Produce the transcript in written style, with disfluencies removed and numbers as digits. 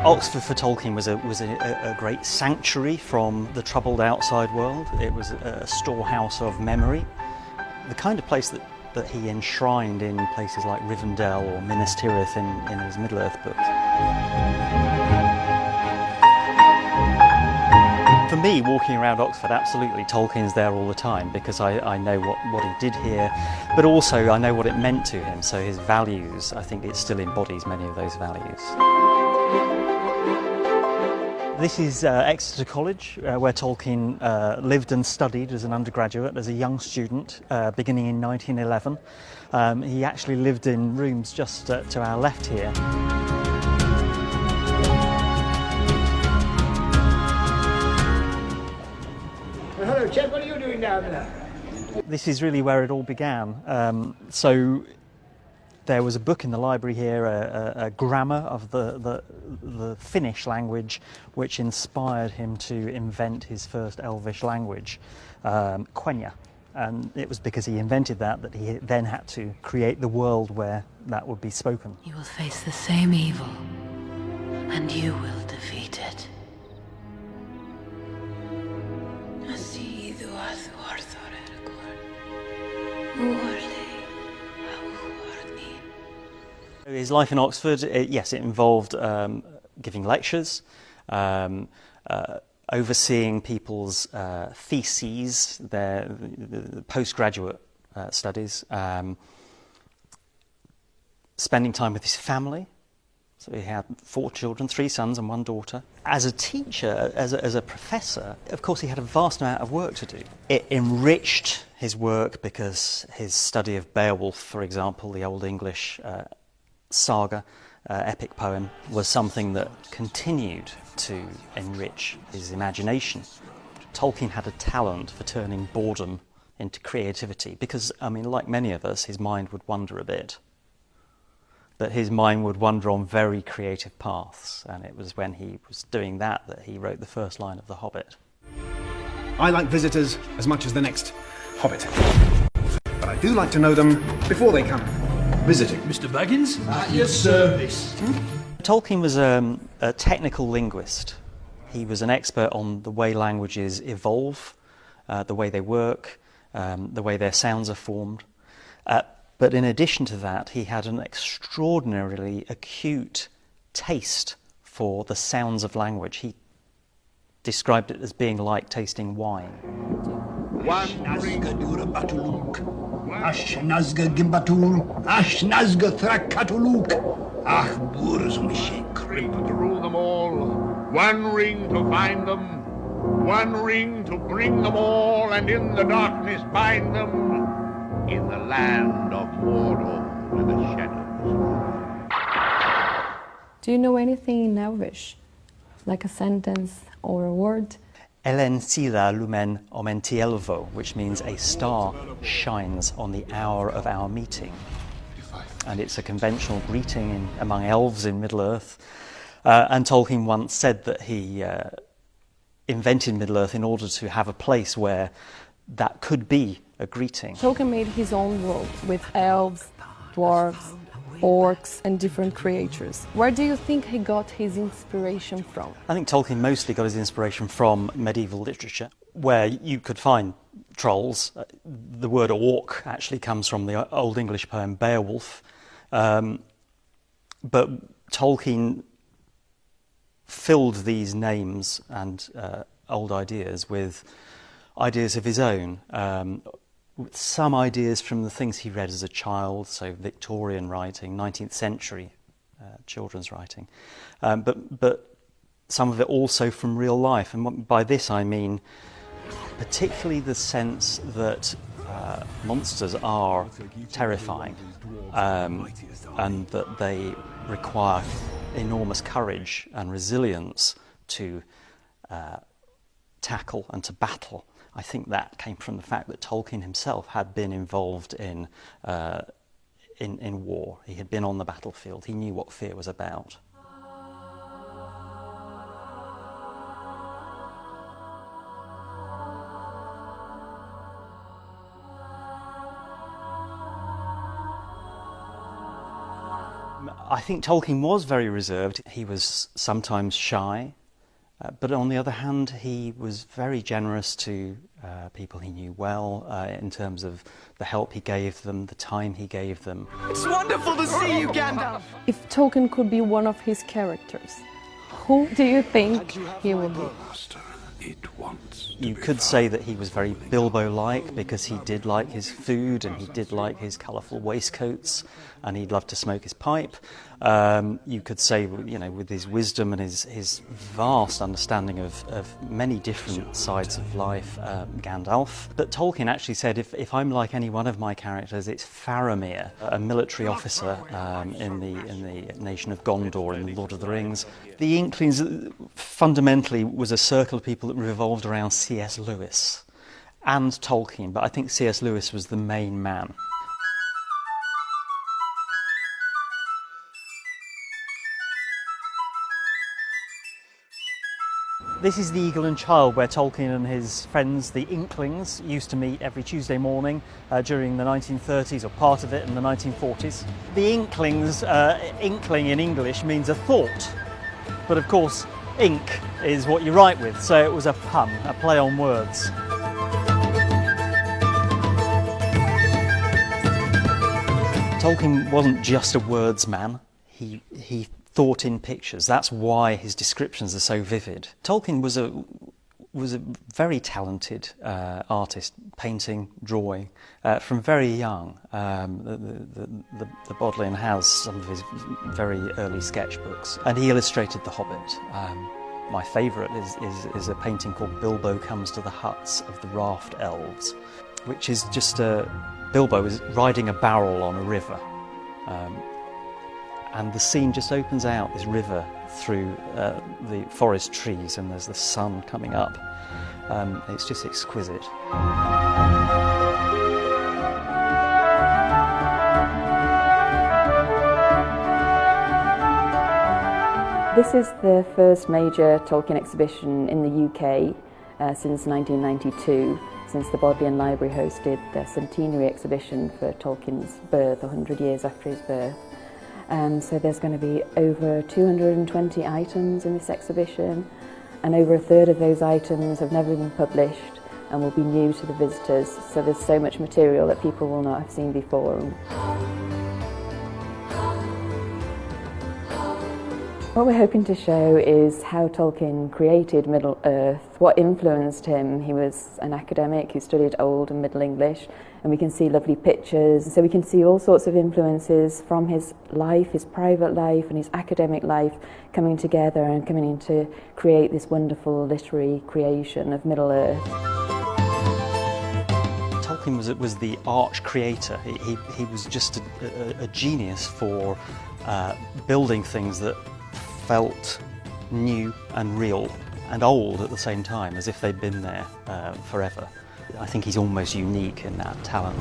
Oxford for Tolkien was a great sanctuary from the troubled outside world. It was a storehouse of memory, the kind of place that he enshrined in places like Rivendell or Minas Tirith in his Middle-earth book. For me, walking around Oxford, absolutely, Tolkien's there all the time because I know what he did here, but also I know what it meant to him, so his values, I think it still embodies many of those values. This is Exeter College, where Tolkien lived and studied as an undergraduate, as a young student, beginning in 1911. He actually lived in rooms just to our left here. Hello, Chet, what are you doing down there? This is really where it all began. So there was a book in the library here, a grammar of the Finnish language, which inspired him to invent his first Elvish language, Quenya. And it was because he invented that he then had to create the world where that would be spoken. You will face the same evil, and you will defeat it. His life in Oxford, yes, it involved giving lectures, overseeing people's theses, their postgraduate studies, spending time with his family. So he had 4 children, 3 sons and 1 daughter. As a teacher, as a professor, of course he had a vast amount of work to do. It enriched his work because his study of Beowulf, for example, the Old English saga, epic poem, was something that continued to enrich his imagination. Tolkien had a talent for turning boredom into creativity because, I mean, like many of us, his mind would wander a bit. That his mind would wander on very creative paths, and it was when he was doing that he wrote the first line of The Hobbit. I like visitors as much as the next hobbit, but I do like to know them before they come visiting. Mr. Baggins? At your service. Tolkien was a technical linguist. He was an expert on the way languages evolve, the way they work, the way their sounds are formed. But in addition to that, he had an extraordinarily acute taste for the sounds of language. He described it as being like tasting wine. Ashnazga dura batuluk, Ashnazga gimbatul, Ashnazga thrakatuluk, Ach burzumishek. To rule them all, one ring to find them, one ring to bring them all, and in the darkness bind them, in the land of Mordor where the shadows lie. Do you know anything in Elvish, like a sentence or a word? Elen sila lumen omentielvo, which means a star shines on the hour of our meeting. And it's a conventional greeting among elves in Middle-earth. And Tolkien once said that he invented Middle-earth in order to have a place where that could be a greeting. Tolkien made his own world with elves, dwarves, orcs and different creatures. Where do you think he got his inspiration from? I think Tolkien mostly got his inspiration from medieval literature, where you could find trolls. The word orc actually comes from the Old English poem Beowulf. But Tolkien filled these names and old ideas with ideas of his own, with some ideas from the things he read as a child, so Victorian writing, 19th century children's writing, but some of it also from real life. And by this I mean particularly the sense that monsters are terrifying, and that they require enormous courage and resilience to tackle and to battle. I think that came from the fact that Tolkien himself had been involved in war. He had been on the battlefield. He knew what fear was about. I think Tolkien was very reserved. He was sometimes shy, but on the other hand, he was very generous to people he knew well in terms of the help he gave them, the time he gave them. It's wonderful to see you, Gandalf! If Tolkien could be one of his characters, who do you think he would be? You could say that he was very Bilbo-like because he did like his food and he did like his colourful waistcoats and he loved to smoke his pipe. You could say, you know, with his wisdom and his vast understanding of many different sides of life, Gandalf. But Tolkien actually said, if I'm like any one of my characters, it's Faramir, a military officer in the nation of Gondor in Lord of the Rings. The Inklings fundamentally was a circle of people that revolved around C.S. Lewis and Tolkien, but I think C.S. Lewis was the main man. This is the Eagle and Child, where Tolkien and his friends, the Inklings, used to meet every Tuesday morning during the 1930s, or part of it in the 1940s. The Inklings, inkling in English means a thought, but of course ink is what you write with, so it was a pun, a play on words. Tolkien wasn't just a words man, he thought in pictures. That's why his descriptions are so vivid. Tolkien was a very talented artist, painting, drawing, from very young. The Bodleian has some of his very early sketchbooks, and he illustrated The Hobbit. My favourite is a painting called Bilbo Comes to the Huts of the Raft Elves, which is just Bilbo is riding a barrel on a river. And the scene just opens out, this river, through the forest trees, and there's the sun coming up. It's just exquisite. This is the first major Tolkien exhibition in the UK since 1992, since the Bodleian Library hosted the centenary exhibition for Tolkien's birth, 100 years after his birth. So there's going to be over 220 items in this exhibition, and over a third of those items have never been published and will be new to the visitors, so there's so much material that people will not have seen before. What we're hoping to show is how Tolkien created Middle-earth, what influenced him. He was an academic who studied Old and Middle English, and we can see lovely pictures. So we can see all sorts of influences from his life, his private life and his academic life coming together and coming in to create this wonderful literary creation of Middle-earth. Tolkien was the arch creator. He was just a genius for building things that felt new and real and old at the same time, as if they'd been there forever. I think he's almost unique in that talent.